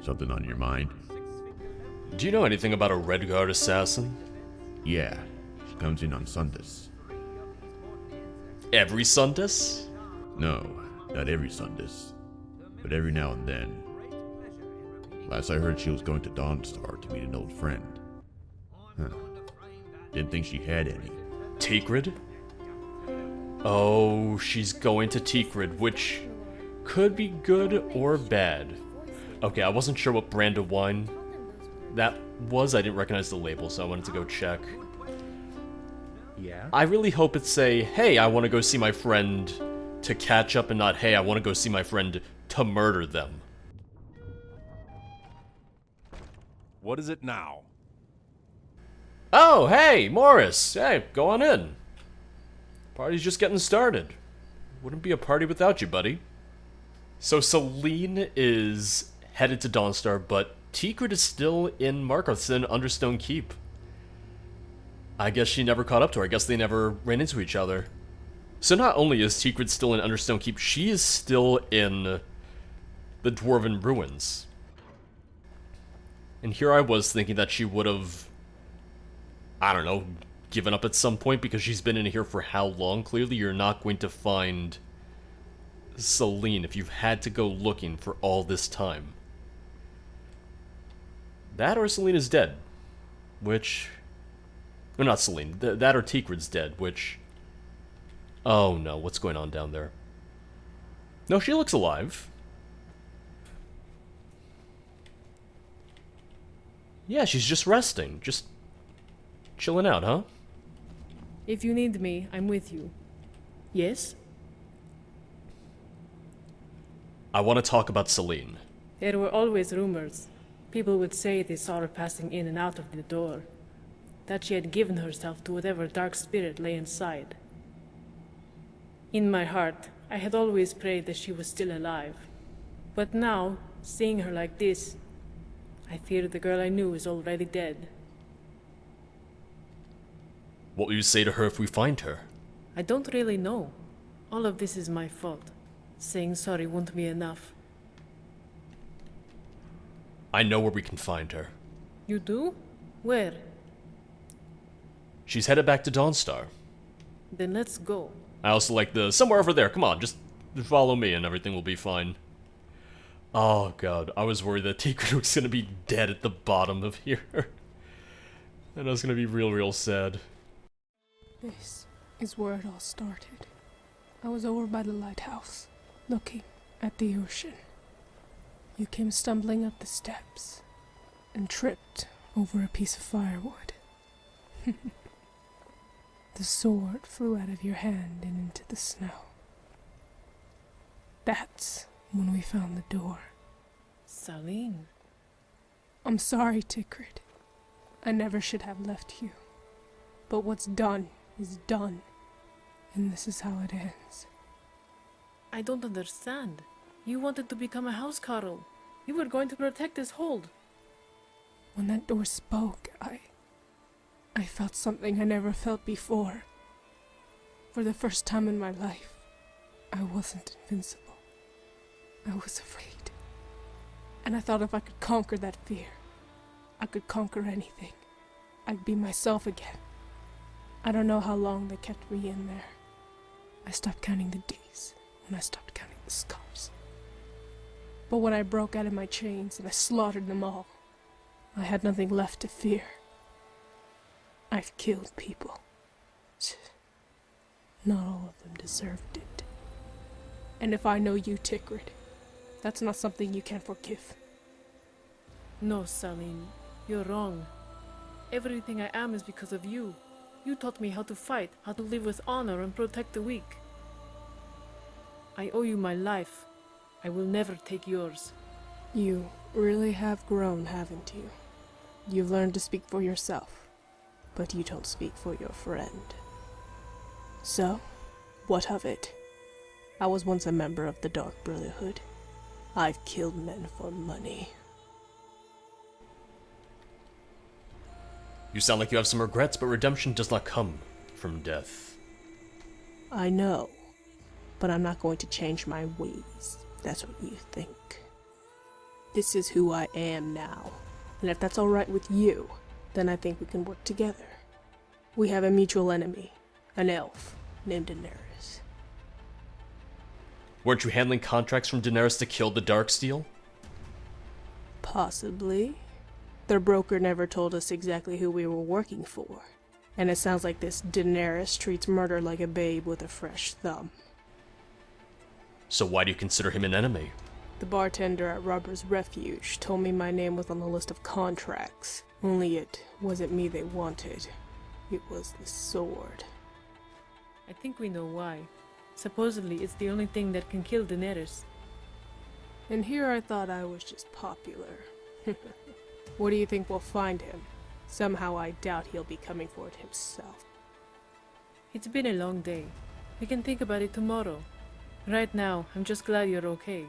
Something on your mind? Do you know anything about a Red Guard assassin? Yeah, she comes in on Sundays. Every Sundays? No, not every Sundays, but every now and then. Last I heard, she was going to Dawnstar to meet an old friend. Huh. Didn't think she had any. Tikrid? Oh, she's going to Tikrid, which could be good or bad. Okay, I wasn't sure what brand of wine that was. I didn't recognize the label, so I wanted to go check. Yeah? I really hope it's say, hey, I want to go see my friend to catch up, and not, hey, I want to go see my friend to murder them. What is it now? Oh, hey, Morris. Hey, go on in. Party's just getting started. Wouldn't be a party without you, buddy. So Sahlene is headed to Dawnstar, but Tikrid is still in Markarth's Understone Keep. I guess she never caught up to her. I guess they never ran into each other. So not only is Tikrid still in Understone Keep, she is still in the Dwarven Ruins. And here I was thinking that she would have, I don't know, given up at some point because she's been in here for how long? Clearly you're not going to find Sahlene if you've had to go looking for all this time. That or Sahlene is dead, which... Or not Sahlene, that or Tikrid's dead, which... Oh no, what's going on down there? No, she looks alive. Yeah, she's just resting, just chilling out, huh? If you need me, I'm with you. Yes? I want to talk about Sahlene. There were always rumors. People would say they saw her passing in and out of the door. That she had given herself to whatever dark spirit lay inside. In my heart, I had always prayed that she was still alive. But now, seeing her like this, I fear the girl I knew is already dead. What will you say to her if we find her? I don't really know. All of this is my fault. Saying sorry won't be enough. I know where we can find her. You do? Where? She's headed back to Dawnstar. Then let's go. I also like the somewhere over there. Come on, just follow me and everything will be fine. Oh god, I was worried that Tikrid was gonna be dead at the bottom of here. And I was gonna be real sad. This is where it all started. I was over by the lighthouse, looking at the ocean. You came stumbling up the steps and tripped over a piece of firewood. The sword flew out of your hand and into the snow. That's when we found the door. Sahlene. I'm sorry, Tikrid. I never should have left you. But what's done is done. And this is how it ends. I don't understand. You wanted to become a housecarl. You were going to protect this hold. When that door spoke, I felt something I never felt before. For the first time in my life, I wasn't invincible. I was afraid. And I thought if I could conquer that fear, I could conquer anything. I'd be myself again. I don't know how long they kept me in there. I stopped counting the days when I stopped counting the scars. But when I broke out of my chains and I slaughtered them all, I had nothing left to fear. I've killed people. Not all of them deserved it. And if I know you, Tikrid, that's not something you can forgive. No, Sahlene. You're wrong. Everything I am is because of you. You taught me how to fight, how to live with honor and protect the weak. I owe you my life. I will never take yours. You really have grown, haven't you? You've learned to speak for yourself, but you don't speak for your friend. So, what of it? I was once a member of the Dark Brotherhood. I've killed men for money. You sound like you have some regrets, but redemption does not come from death. I know, but I'm not going to change my ways. That's what you think. This is who I am now. And if that's alright with you, then I think we can work together. We have a mutual enemy, an elf named Daenerys. Weren't you handling contracts from Daenerys to kill the Darksteel? Possibly. Their broker never told us exactly who we were working for. And it sounds like this Daenerys treats murder like a babe with a fresh thumb. So why do you consider him an enemy? The bartender at Rubber's Refuge told me my name was on the list of contracts. Only it wasn't me they wanted. It was the sword. I think we know why. Supposedly, it's the only thing that can kill Daenerys. And here I thought I was just popular. What do you think we'll find him? Somehow I doubt he'll be coming for it himself. It's been a long day. We can think about it tomorrow. Right now, I'm just glad you're okay.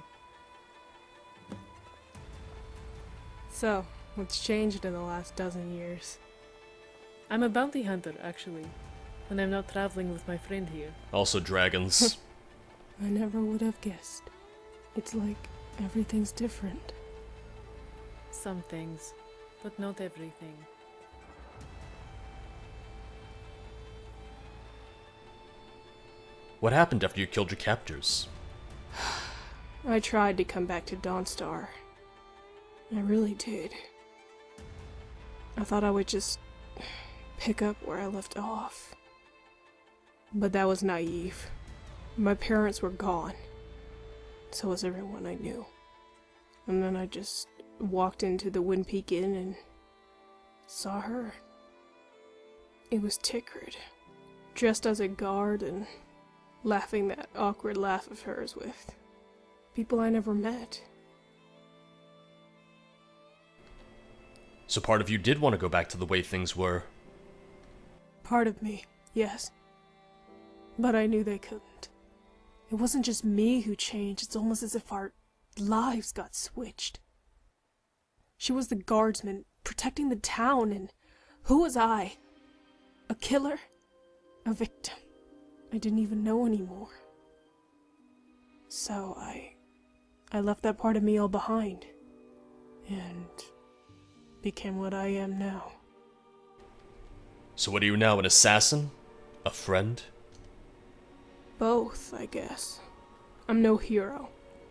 So, what's changed in the last dozen years? I'm a bounty hunter, actually, when I'm not traveling with my friend here. Also dragons. I never would have guessed. It's like everything's different. Some things, but not everything. What happened after you killed your captors? I tried to come back to Dawnstar. I really did. I thought I would just pick up where I left off. But that was naive. My parents were gone. So was everyone I knew. And then I just walked into the Wind Peak Inn and saw her. It was Ticrid, dressed as a guard and laughing that awkward laugh of hers with people I never met. So part of you did want to go back to the way things were. Part of me, yes. But I knew they couldn't. It wasn't just me who changed, it's almost as if our lives got switched. She was the guardsman, protecting the town, and who was I? A killer? A victim? I didn't even know anymore. So I left that part of me all behind, and became what I am now. So what are you now, an assassin? A friend? Both, I guess. I'm no hero,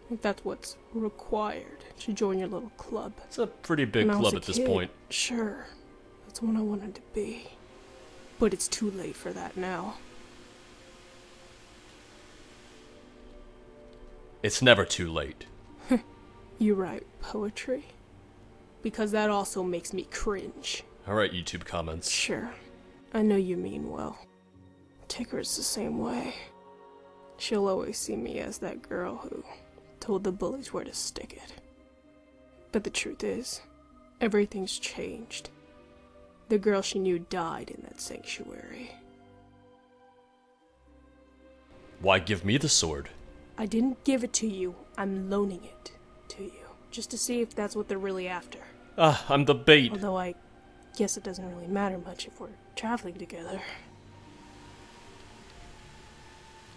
if that's what's required to join your little club. It's a pretty big When I was club a at this kid, point. Sure, that's what I wanted to be. But it's too late for that now. It's never too late. You write poetry? Because that also makes me cringe. Alright, YouTube comments. Sure, I know you mean well. Ticker's the same way. She'll always see me as that girl who told the bullies where to stick it. But the truth is, everything's changed. The girl she knew died in that sanctuary. Why give me the sword? I didn't give it to you, I'm loaning it to you. Just to see if that's what they're really after. Ah, I'm the bait. Although I guess it doesn't really matter much if we're traveling together.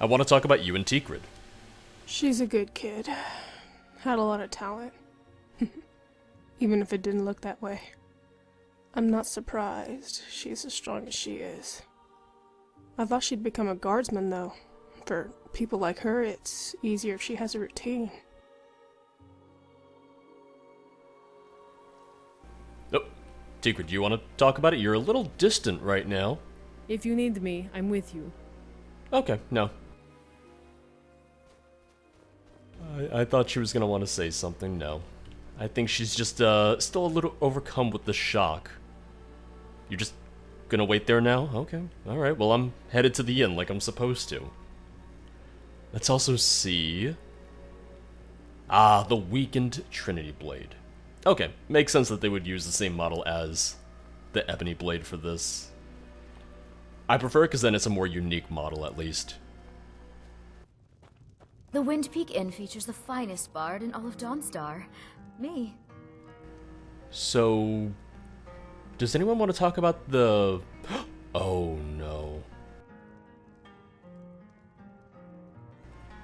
I want to talk about you and Ticrid. She's a good kid. Had a lot of talent. Even if it didn't look that way. I'm not surprised she's as strong as she is. I thought she'd become a guardsman, though. For people like her, it's easier if she has a routine. Oh, Ticrid, do you want to talk about it? You're a little distant right now. If you need me, I'm with you. Okay, no. I thought she was going to want to say something. No. I think she's just still a little overcome with the shock. You're just gonna wait there now? Okay. Alright, well I'm headed to the inn like I'm supposed to. Let's also see... Ah, the weakened Trinity Blade. Okay, makes sense that they would use the same model as the Ebony Blade for this. I prefer it because then it's a more unique model at least. The Wind Peak Inn features the finest bard in all of Dawnstar. Me. So... does anyone want to talk about the... Oh no.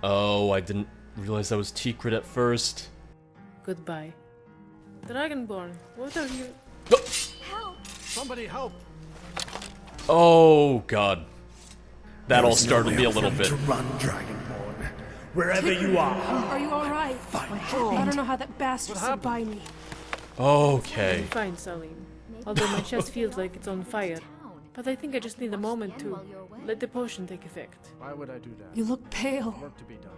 Oh, I didn't realize that was Ticrid at first. Goodbye. Dragonborn, what are you... Somebody help! Oh, God. That all startled me a little bit. To run, Dragonborn. Wherever you are. Are you alright? I don't know how that bastard slipped by me. Okay. I'm fine, Sahlene. Although my chest feels like it's on fire. But I think I just need a moment to let the potion take effect. Why would I do that? You look pale. Work to be done.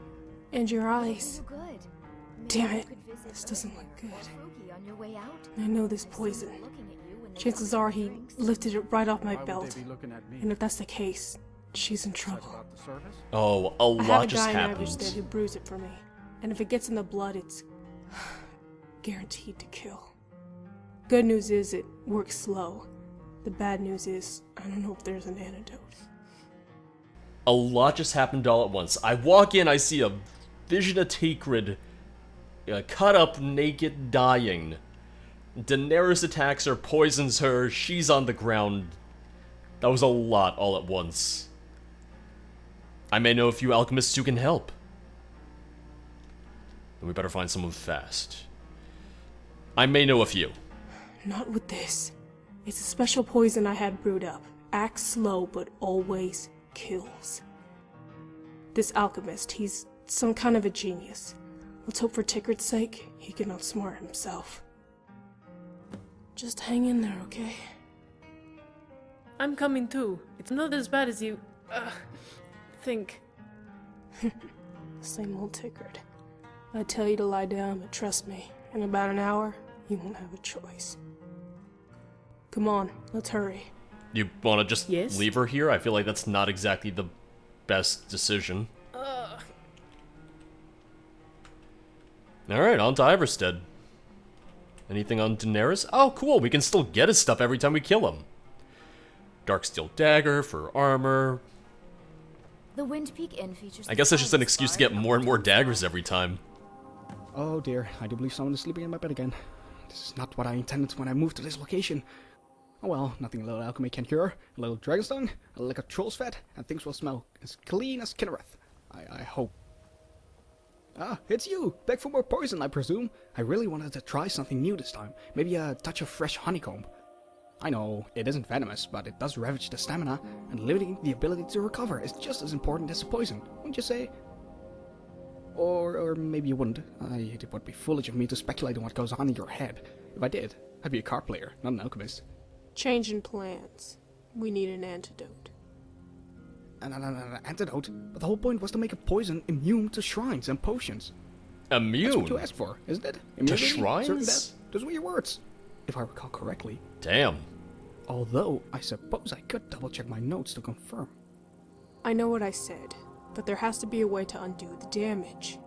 And your eyes. Oh, good. Damn Maybe it. you could visit This doesn't Bertie look or good. Froggy on your way out. I know this poison. Looking at you when they Chances come are with he drinks. lifted it right off my Why would belt. they be looking at me? And if that's the case, she's in Is that trouble. about the service? Oh, a I have lot a just guy in Irish happened. who brews it for me. And if it gets in the blood, it's guaranteed to kill. Good news is it works slow. The bad news is I don't know if there's an antidote. A lot just happened all at once. I walk in, I see a vision of Takrid, cut up, naked, dying. Daenerys attacks her, poisons her, she's on the ground. That was a lot all at once. I may know a few alchemists who can help. Then we better find someone fast. I may know a few. Not with this. It's a special poison I had brewed up. Acts slow, but always kills. This alchemist, he's some kind of a genius. Let's hope for Tikrit's sake, he can outsmart himself. Just hang in there, okay? I'm coming too. It's not as bad as you... think. Same old Tikrit. I tell you to lie down, but trust me, in about an hour, you won't have a choice. Come on, let's hurry. You want to just Yes? leave her here? I feel like that's not exactly the best decision. Alright, on to Iverstead. Anything on Daenerys? Oh, cool, we can still get his stuff every time we kill him. Darksteel dagger for armor. The Wind Peak Inn features. I guess that's just an excuse to get more and more daggers every time. Oh dear, I do believe someone is sleeping in my bed again. This is not what I intended when I moved to this location. Oh well, nothing a little alchemy can cure. A little dragonstone, a lick of troll's fat, and things will smell as clean as Kinnereth. I hope. Ah, it's you! Back for more poison, I presume. I really wanted to try something new this time. Maybe a touch of fresh honeycomb. I know, it isn't venomous, but it does ravage the stamina, and limiting the ability to recover is just as important as the poison, wouldn't you say? Or maybe you wouldn't. It would be foolish of me to speculate on what goes on in your head. If I did, I'd be a card player, not an alchemist. Change in plans. We need an antidote. An antidote? But the whole point was to make a poison immune to shrines and potions. Immune? That's what you asked for, isn't it? Immunity? shrines? Certain death? Those were your words, if I recall correctly. Damn. Although, I suppose I could double check my notes to confirm. I know what I said, but there has to be a way to undo the damage.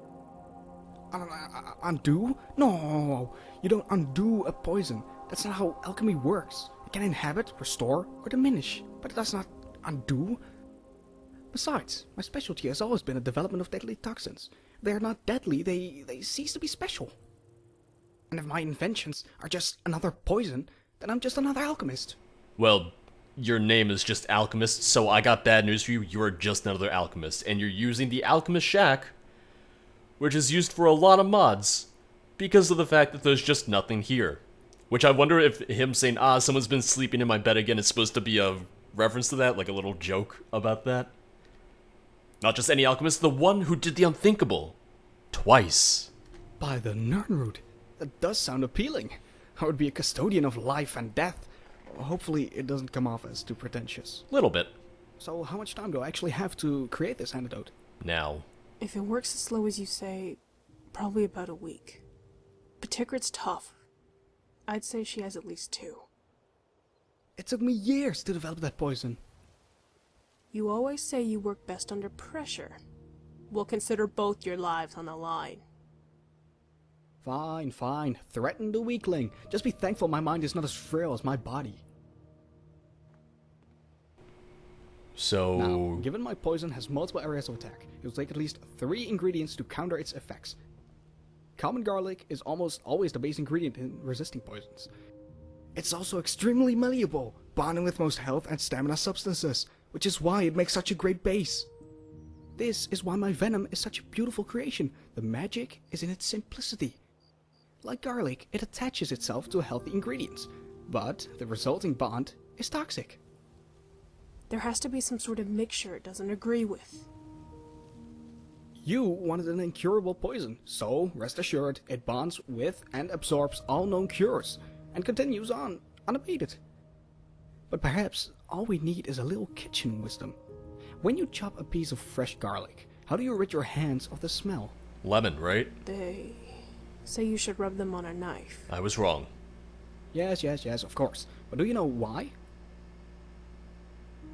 Undo? No, you don't undo a poison. That's not how alchemy works. It can inhabit, restore, or diminish, but it does not undo. Besides, my specialty has always been the development of deadly toxins. If they are not deadly, they cease to be special. And if my inventions are just another poison, then I'm just another alchemist. Well, your name is just Alchemist, so I got bad news for you. You are just another Alchemist, and you're using the Alchemist Shack, which is used for a lot of mods, because of the fact that there's just nothing here. Which I wonder if him saying, someone's been sleeping in my bed again is supposed to be a reference to that, like a little joke about that. Not just any alchemist, the one who did the unthinkable. Twice. By the Nernroot, that does sound appealing. I would be a custodian of life and death. Hopefully it doesn't come off as too pretentious. Little bit. So how much time do I actually have to create this antidote? Now. If it works as slow as you say, probably about a week. But Tikrit's tough. I'd say she has at least 2. It took me years to develop that poison. You always say you work best under pressure. We'll consider both your lives on the line. Fine, fine. Threaten the weakling. Just be thankful my mind is not as frail as my body. So... Now, given my poison has multiple areas of attack, it will take at least 3 ingredients to counter its effects. Common garlic is almost always the base ingredient in resisting poisons. It's also extremely malleable, bonding with most health and stamina substances, which is why it makes such a great base. This is why my venom is such a beautiful creation. The magic is in its simplicity. Like garlic, it attaches itself to healthy ingredients, but the resulting bond is toxic. There has to be some sort of mixture it doesn't agree with. You wanted an incurable poison, so rest assured it bonds with and absorbs all known cures, and continues on, unabated. But perhaps all we need is a little kitchen wisdom. When you chop a piece of fresh garlic, how do you rid your hands of the smell? Lemon, right? They say you should rub them on a knife. I was wrong. Yes, of course. But do you know why?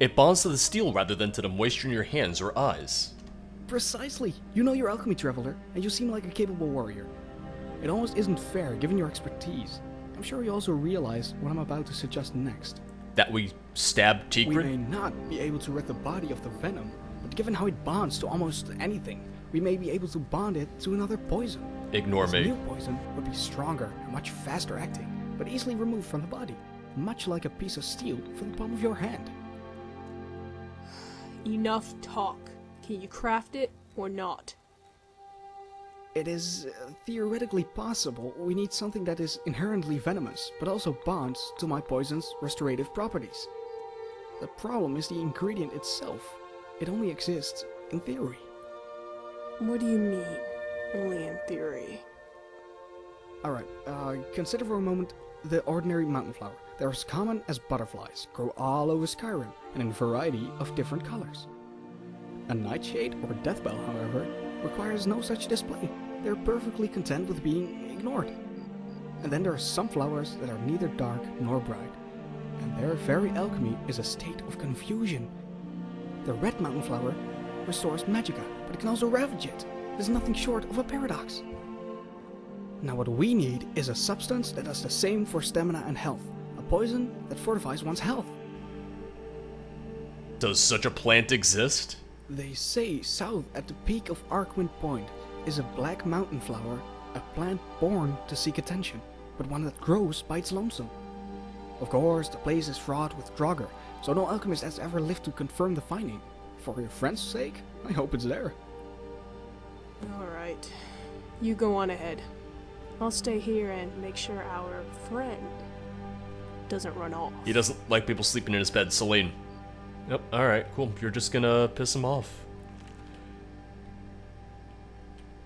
It bonds to the steel rather than to the moisture in your hands or eyes. Precisely. You know your alchemy, traveler, and you seem like a capable warrior. It almost isn't fair, given your expertise. I'm sure you also realize what I'm about to suggest next. That we stab Tigrid? We may not be able to rid the body of the venom, but given how it bonds to almost anything, we may be able to bond it to another poison. Ignore This me. new poison would be stronger and much faster acting, but easily removed from the body, much like a piece of steel from the palm of your hand. Enough talk. Can you craft it or not? It is theoretically possible. We need something that is inherently venomous, but also bonds to my poison's restorative properties. The problem is the ingredient itself. It only exists in theory. What do you mean? Only in theory. Alright, consider for a moment the ordinary mountain flower. They're as common as butterflies, grow all over Skyrim, and in a variety of different colors. A nightshade or deathbell, however, requires no such display. They're perfectly content with being ignored. And then there are some flowers that are neither dark nor bright, and their very alchemy is a state of confusion. The red mountain flower restores magicka, but it can also ravage it. It is nothing short of a paradox. Now what we need is a substance that does the same for stamina and health. A poison that fortifies one's health. Does such a plant exist? They say south at the peak of Arcwind Point is a black mountain flower, a plant born to seek attention, but one that grows by its lonesome. Of course, the place is fraught with Draugr, so no alchemist has ever lived to confirm the finding. For your friend's sake, I hope it's there. Alright. You go on ahead. I'll stay here and make sure our friend doesn't run off. He doesn't like people sleeping in his bed, Sahlene. Yep, alright, cool. You're just gonna piss him off.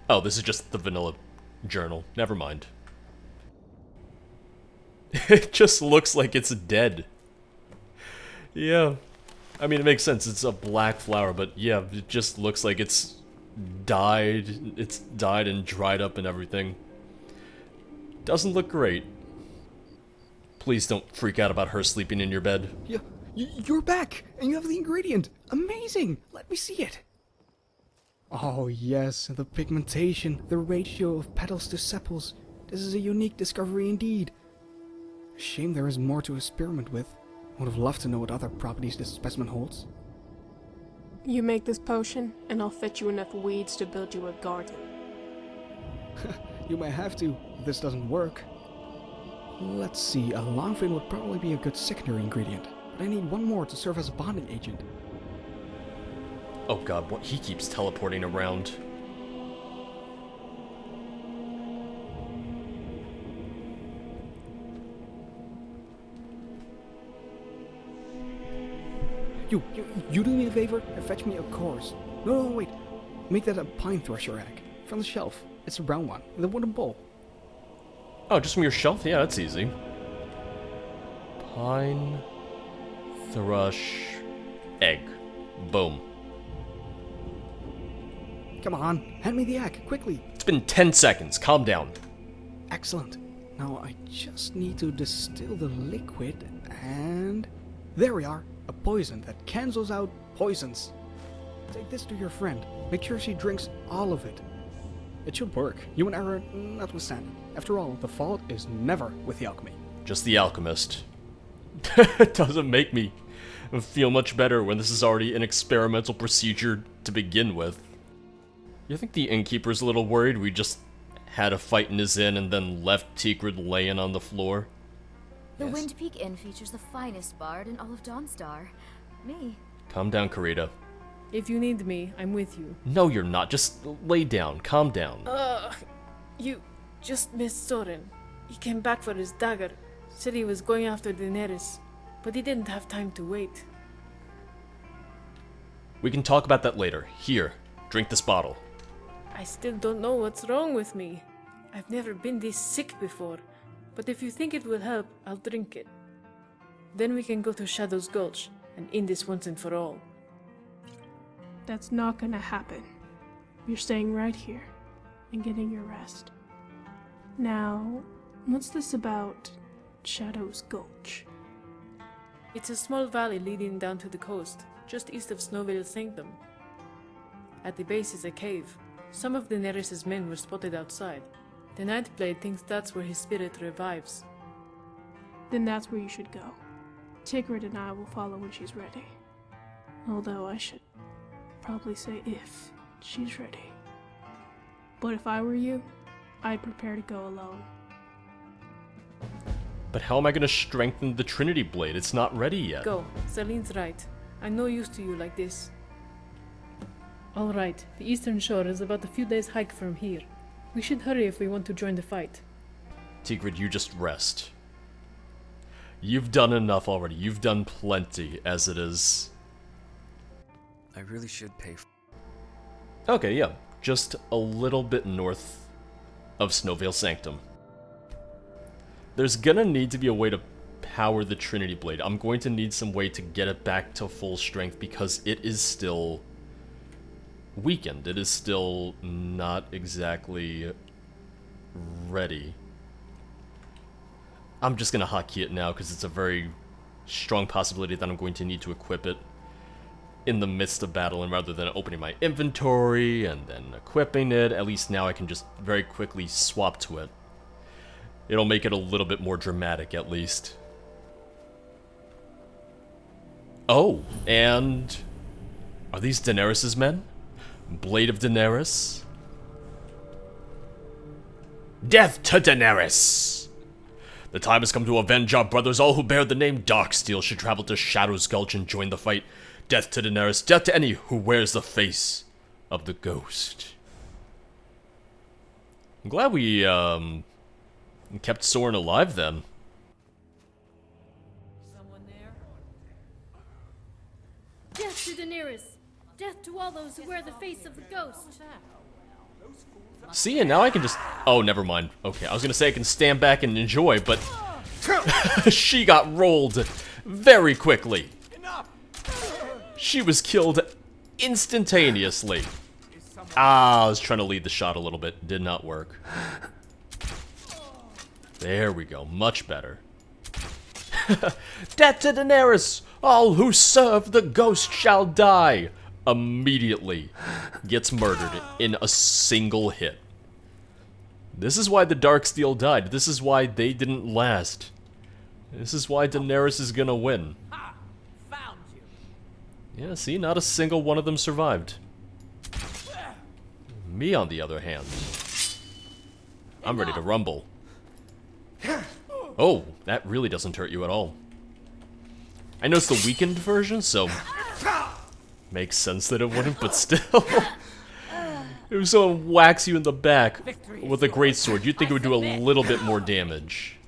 Oh, this is just the vanilla journal. Never mind. It just looks like it's dead. Yeah. I mean, it makes sense. It's a black flower, but yeah, it just looks like it's died. It's died and dried up and everything. Doesn't look great. Please don't freak out about her sleeping in your bed. You're back, and you have the ingredient. Amazing! Let me see it. Oh yes, the pigmentation, the ratio of petals to sepals. This is a unique discovery indeed. Shame there isn't more to experiment with. Would have loved to know what other properties this specimen holds. You make this potion, and I'll fetch you enough weeds to build you a garden. You may have to, if this doesn't work. Let's see, a longfin would probably be a good secondary ingredient, but I need one more to serve as a bonding agent. Oh god, what he keeps teleporting around. You do me a favor and fetch me a course. No, wait. Make that a pine thresher egg. From the shelf. It's a brown one, in the wooden bowl. Oh, just from your shelf? Yeah, that's easy. Pine thrush egg. Boom. Come on, hand me the egg, quickly. It's been 10 seconds. Calm down. Excellent. Now I just need to distill the liquid and... There we are. A poison that cancels out poisons. Take this to your friend. Make sure she drinks all of it. It should work. Human error notwithstanding. After all, the fault is never with the alchemy. Just the alchemist. It doesn't make me feel much better when this is already an experimental procedure to begin with. You think the innkeeper's a little worried we just had a fight in his inn and then left Tigrid laying on the floor? The Yes. Wind Peak Inn features the finest bard in all of Dawnstar. Me. Calm down, Karita. If you need me, I'm with you. No, you're not. Just lay down. Calm down. You Just missed Soren. He came back for his dagger. Said he was going after Daenerys, but he didn't have time to wait. We can talk about that later. Here, drink this bottle. I still don't know what's wrong with me. I've never been this sick before, but if you think it will help, I'll drink it. Then we can go to Shadow's Gulch and end this once and for all. That's not gonna happen. You're staying right here and getting your rest. Now, what's this about Shadow's Gulch? It's a small valley leading down to the coast, just east of Snowvale Sanctum. At the base is a cave. Some of Daenerys' men were spotted outside. The Nightblade thinks that's where his spirit revives. Then that's where you should go. Tigrid and I will follow when she's ready. Although I should probably say if she's ready. But if I were you, I'd prepare to go alone. But how am I going to strengthen the Trinity Blade? It's not ready yet. Go. Sahlene's right. I'm no use to you like this. Alright, the eastern shore is about a few days' hike from here. We should hurry if we want to join the fight. Tigrid, you just rest. You've done enough already. You've done plenty as it is. I really should pay for... Okay, yeah. Just a little bit north of Snowvale Sanctum. There's gonna need to be a way to power the Trinity Blade. I'm going to need some way to get it back to full strength because it is still weakened. It is still not exactly ready. I'm just gonna hotkey it now because it's a very strong possibility that I'm going to need to equip it in the midst of battle, and rather than opening my inventory and then equipping it, at least now I can just very quickly swap to it. It'll make it a little bit more dramatic, at least. Oh, and are these Daenerys' men? Blade of Daenerys? Death to Daenerys! The time has come to avenge our brothers. All who bear the name Darksteel should travel to Shadow's Gulch and join the fight. Death to Daenerys, death to any who wears the face of the ghost. I'm glad we, kept Soren alive then. Someone there? Death to Daenerys! Death to all those who wear the face of the ghost! See, and now I can just... Oh, never mind. Okay, I was gonna say I can stand back and enjoy, but... She got rolled very quickly. She was killed instantaneously. I was trying to lead the shot a little bit. Did not work. There we go. Much better. Death to Daenerys! All who serve the ghost shall die! Immediately gets murdered in a single hit. This is why the Darksteel died. This is why they didn't last. This is why Daenerys is gonna win. Yeah, see, not a single one of them survived. Me, on the other hand, I'm ready to rumble. Oh, that really doesn't hurt you at all. I know it's the weakened version, so makes sense that it wouldn't, but still. If someone whacks you in the back with a greatsword, you'd think it would do a little bit more damage.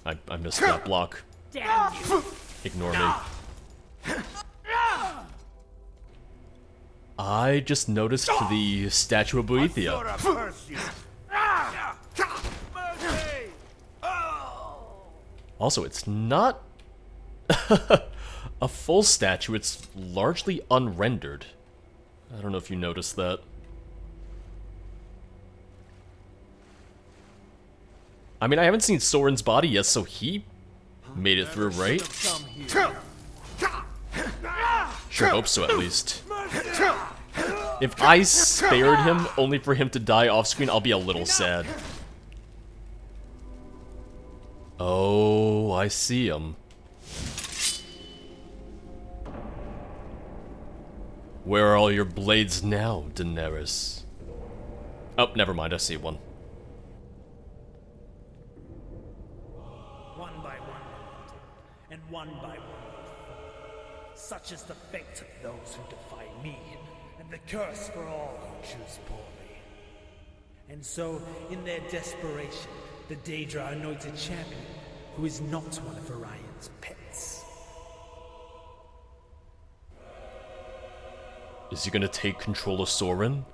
I missed that block. Ignore me. I just noticed the statue of Boethia. Also, it's not a full statue, it's largely unrendered. I don't know if you noticed that. I mean, I haven't seen Soren's body yet, so he made it through, right? Sure hope so, at least. If I spared him only for him to die off-screen, I'll be a little sad. Oh, I see him. Where are all your blades now, Daenerys? Oh, never mind, I see one. One by one, and one by one. Such is the fate of those who defy me, and the curse for all who choose poorly. And so, in their desperation, the Daedra anoint a champion who is not one of Orion's pets. Is he gonna take control of Soren?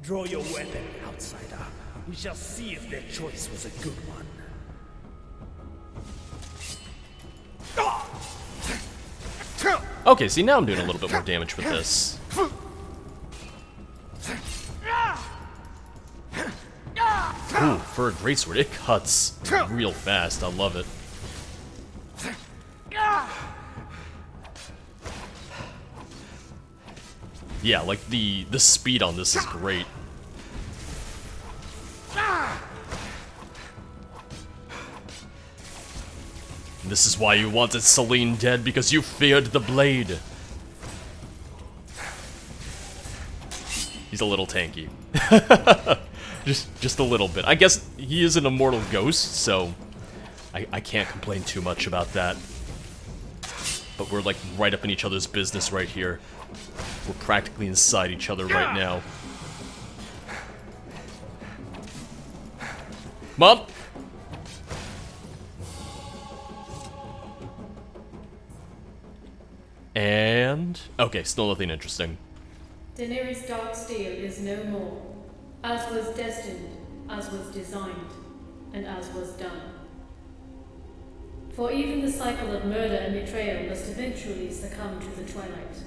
Draw your weapon, outsider. We shall see if their choice was a good one. Okay, see, now I'm doing a little bit more damage with this. Ooh, for a greatsword, it cuts real fast. I love it. Yeah, like the speed on this is great. And this is why you wanted Sahlene dead, because you feared the blade. He's a little tanky. just a little bit. I guess he is an immortal ghost, so I can't complain too much about that. But we're like right up in each other's business right here. We're practically inside each other right now. Mom! And... okay, still nothing interesting. Daenerys' dark steel is no more, as was destined, as was designed, and as was done. For even the cycle of murder and betrayal must eventually succumb to the twilight.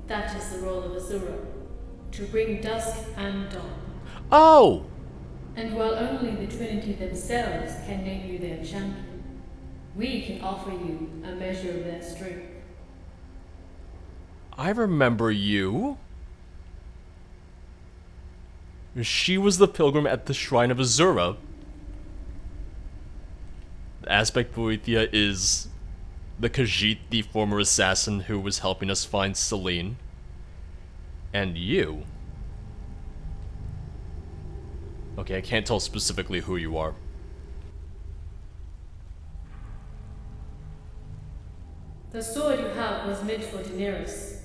That is the role of Azura, to bring dusk and dawn. Oh! And while only the Trinity themselves can name you their champion, we can offer you a measure of their strength. I remember you. She was the pilgrim at the Shrine of Azura. The Aspect Boethia is the Khajiit, the former assassin who was helping us find Sahlene. And you. Okay, I can't tell specifically who you are. The sword you have was meant for Daenerys,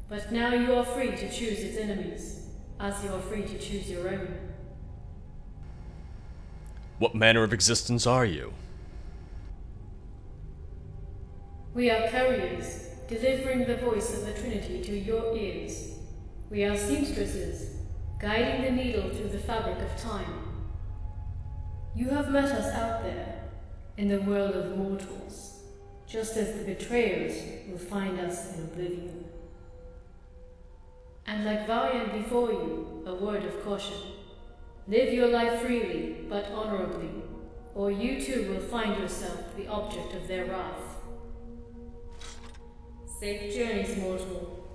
but now you are free to choose its enemies, as you are free to choose your own. What manner of existence are you? We are couriers, delivering the voice of the Trinity to your ears. We are seamstresses, guiding the needle through the fabric of time. You have met us out there, in the world of mortals, just as the betrayers will find us in oblivion. And like Varian before you, a word of caution. Live your life freely, but honorably, or you too will find yourself the object of their wrath. Safe journeys, mortal.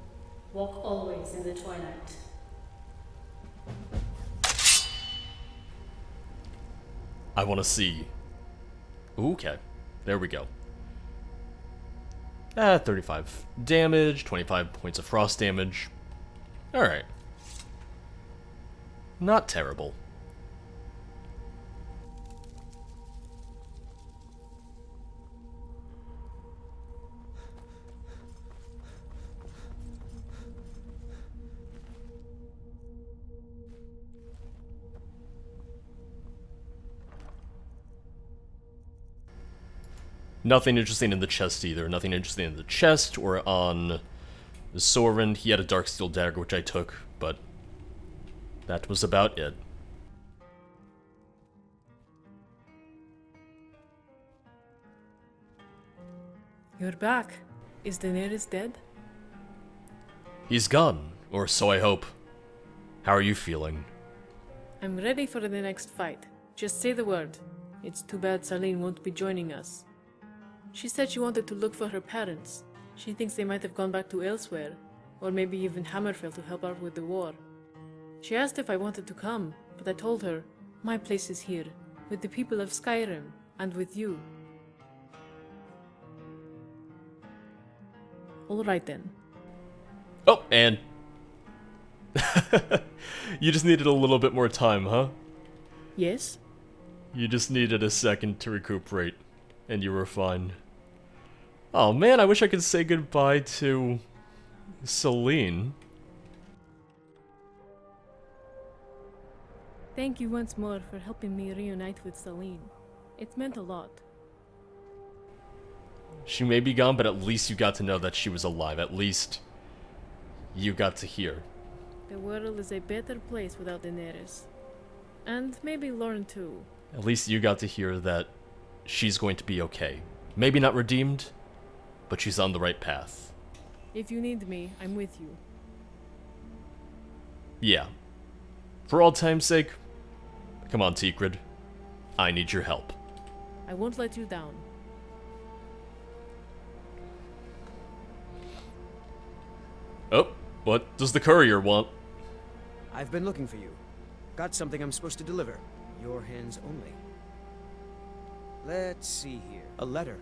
Walk always in the twilight. I want to see. Okay, there we go. 35 damage, 25 points of frost damage. Alright. Not terrible. Nothing interesting in the chest either. Nothing interesting in the chest or on the Soren. He had a dark steel dagger, which I took, but that was about it. You're back. Is Daenerys dead? He's gone, or so I hope. How are you feeling? I'm ready for the next fight. Just say the word. It's too bad Sahlene won't be joining us. She said she wanted to look for her parents. She thinks they might have gone back to elsewhere, or maybe even Hammerfell to help out with the war. She asked if I wanted to come, but I told her, my place is here, with the people of Skyrim, and with you. Alright then. Oh, and... you just needed a little bit more time, huh? Yes? You just needed a second to recuperate, and you were fine. Oh man, I wish I could say goodbye to Sahlene. Thank you once more for helping me reunite with Sahlene. It's meant a lot. She may be gone, but at least you got to know that she was alive. At least you got to hear. The world is a better place without Daenerys. And maybe Lauren too. At least you got to hear that she's going to be okay. Maybe not redeemed, but she's on the right path. If you need me, I'm with you. Yeah. For all time's sake, come on, Tikrid. I need your help. I won't let you down. Oh, what does the courier want? I've been looking for you. Got something I'm supposed to deliver. Your hands only. Let's see here. A letter.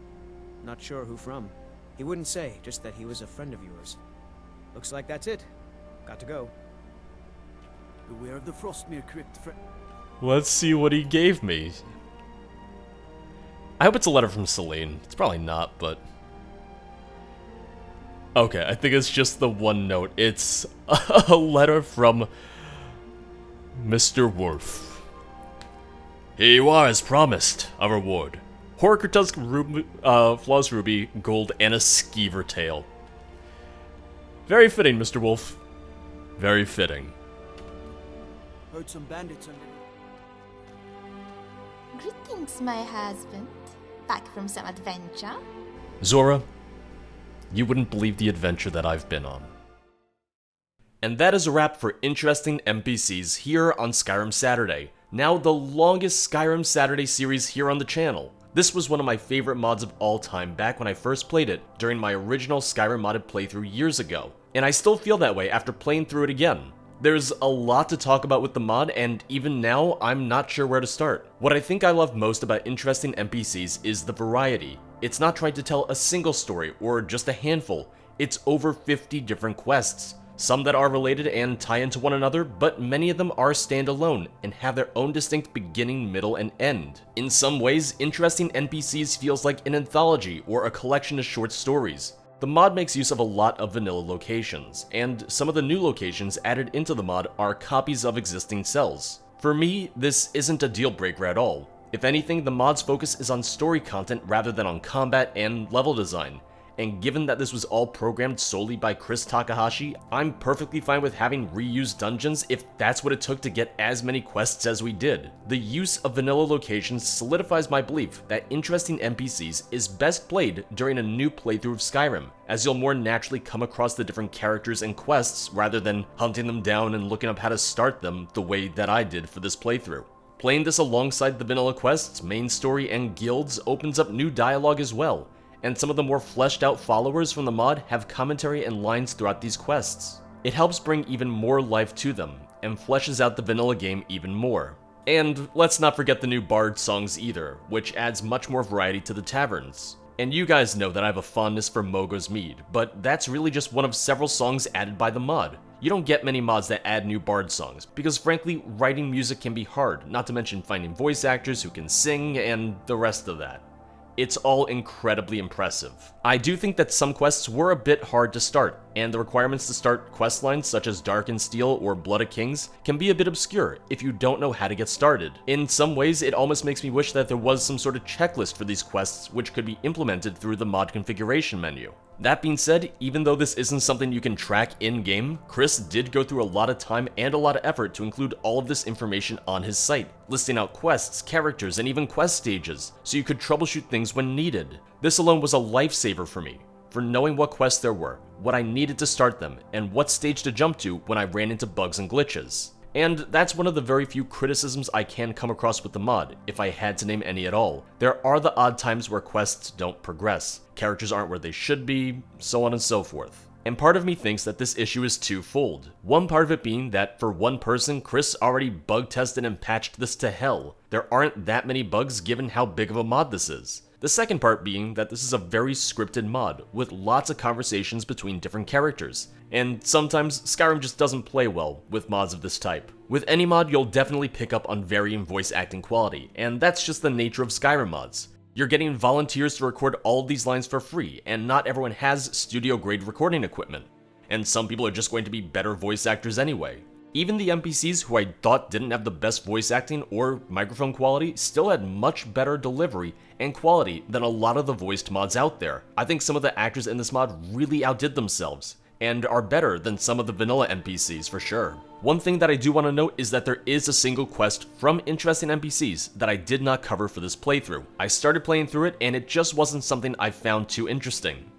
Not sure who from. He wouldn't say, just that he was a friend of yours. Looks like that's it. Got to go. Beware of the Frostmere crypt, friend. Let's see what he gave me. I hope it's a letter from Sahlene. It's probably not, but... Okay, I think it's just the one note. It's a letter from Mr. Wolf. Here you are, as promised, a reward. Horkertusk, Flawless Ruby, Gold, and a Skeever Tail. Very fitting, Mr. Wolf. Very fitting. Heard some bandits under. Greetings, my husband. Back from some adventure? Zora, you wouldn't believe the adventure that I've been on. And that is a wrap for interesting NPCs here on Skyrim Saturday. Now the longest Skyrim Saturday series here on the channel. This was one of my favorite mods of all time back when I first played it during my original Skyrim modded playthrough years ago. And I still feel that way after playing through it again. There's a lot to talk about with the mod, and even now, I'm not sure where to start. What I think I love most about interesting NPCs is the variety. It's not trying to tell a single story, or just a handful. It's over 50 different quests. Some that are related and tie into one another, but many of them are standalone, and have their own distinct beginning, middle, and end. In some ways, interesting NPCs feels like an anthology, or a collection of short stories. The mod makes use of a lot of vanilla locations, and some of the new locations added into the mod are copies of existing cells. For me, this isn't a deal breaker at all. If anything, the mod's focus is on story content rather than on combat and level design, and given that this was all programmed solely by Kris Takahashi, I'm perfectly fine with having reused dungeons if that's what it took to get as many quests as we did. The use of vanilla locations solidifies my belief that interesting NPCs is best played during a new playthrough of Skyrim, as you'll more naturally come across the different characters and quests rather than hunting them down and looking up how to start them the way that I did for this playthrough. Playing this alongside the vanilla quests, main story, and guilds opens up new dialogue as well, and some of the more fleshed out followers from the mod have commentary and lines throughout these quests. It helps bring even more life to them, and fleshes out the vanilla game even more. And let's not forget the new bard songs either, which adds much more variety to the taverns. And you guys know that I have a fondness for Mogo's Mead, but that's really just one of several songs added by the mod. You don't get many mods that add new bard songs, because frankly, writing music can be hard, not to mention finding voice actors who can sing and the rest of that. It's all incredibly impressive. I do think that some quests were a bit hard to start, and the requirements to start questlines such as Dark and Steel or Blood of Kings can be a bit obscure if you don't know how to get started. In some ways, it almost makes me wish that there was some sort of checklist for these quests which could be implemented through the mod configuration menu. That being said, even though this isn't something you can track in-game, Kris did go through a lot of time and a lot of effort to include all of this information on his site, listing out quests, characters, and even quest stages, so you could troubleshoot things when needed. This alone was a lifesaver for me, for knowing what quests there were, what I needed to start them, and what stage to jump to when I ran into bugs and glitches. And that's one of the very few criticisms I can come across with the mod, if I had to name any at all. There are the odd times where quests don't progress, characters aren't where they should be, so on and so forth. And part of me thinks that this issue is twofold. One part of it being that for one person, Kris already bug tested and patched this to hell. There aren't that many bugs given how big of a mod this is. The second part being that this is a very scripted mod, with lots of conversations between different characters, and sometimes Skyrim just doesn't play well with mods of this type. With any mod, you'll definitely pick up on varying voice acting quality, and that's just the nature of Skyrim mods. You're getting volunteers to record all of these lines for free, and not everyone has studio-grade recording equipment, and some people are just going to be better voice actors anyway. Even the NPCs who I thought didn't have the best voice acting or microphone quality still had much better delivery and quality than a lot of the voiced mods out there. I think some of the actors in this mod really outdid themselves, and are better than some of the vanilla NPCs for sure. One thing that I do want to note is that there is a single quest from interesting NPCs that I did not cover for this playthrough. I started playing through it and it just wasn't something I found too interesting.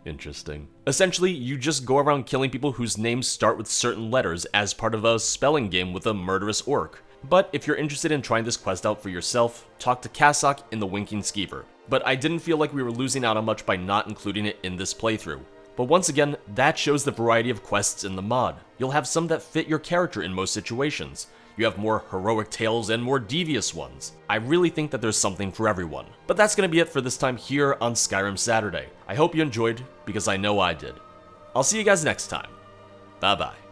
Interesting. Essentially, you just go around killing people whose names start with certain letters as part of a spelling game with a murderous orc. But if you're interested in trying this quest out for yourself, talk to Kasak in the Winking Skeever. But I didn't feel like we were losing out on much by not including it in this playthrough. But once again, that shows the variety of quests in the mod. You'll have some that fit your character in most situations. You have more heroic tales and more devious ones. I really think that there's something for everyone. But that's gonna be it for this time here on Skyrim Saturday. I hope you enjoyed, because I know I did. I'll see you guys next time. Bye bye.